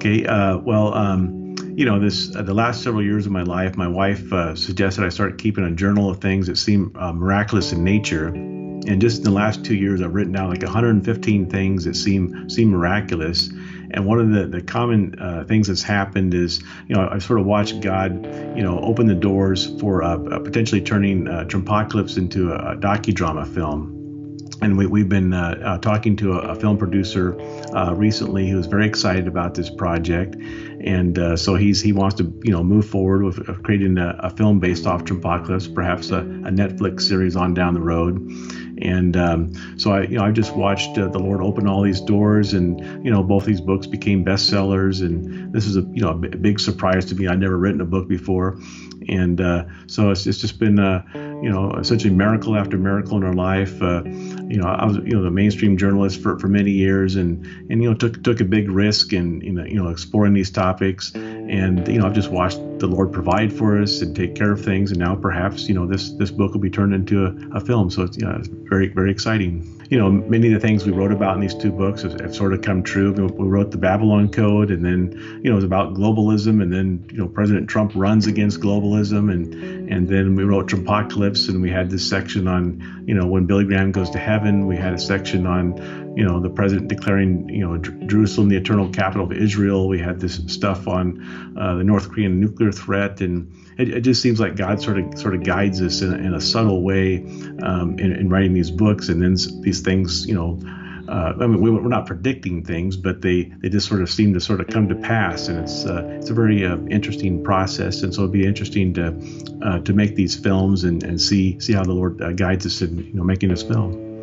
Okay. The last several years of my life, my wife suggested I start keeping a journal of things that seem miraculous in nature. And just in the last 2 years, I've written down like 115 things that seem miraculous. And one of the common things that's happened is, I sort of watched God, open the doors for potentially turning Trumpocalypse into a docudrama film. And we've been talking to a film producer recently who's very excited about this project. And so he wants to, move forward with creating a film based off Trumpocalypse, perhaps a Netflix series on down the road. And so I just watched the Lord open all these doors, and both these books became bestsellers. And this is a big surprise to me. I'd never written a book before, and so it's just been essentially miracle after miracle in our life. I was the mainstream journalist for many years, and took a big risk in exploring these topics. And I've just watched the Lord provide for us and take care of things, and now perhaps this book will be turned into a film. So it's very, very exciting. Many of the things we wrote about in these two books have sort of come true. We wrote the Babylon Code, and then it was about globalism, and then President Trump runs against globalism, and then we wrote Trumpocalypse, and we had this section on when Billy Graham goes to heaven. We had a section on the president declaring Jerusalem the eternal capital of Israel. We had this stuff on the North Korean nuclear threat, and it just seems like God sort of guides us in a subtle way in writing these books. And then these things, we're not predicting things, but they just sort of seem to sort of come to pass. And it's a very interesting process. And so it'd be interesting to make these films and see how the Lord guides us in making this film.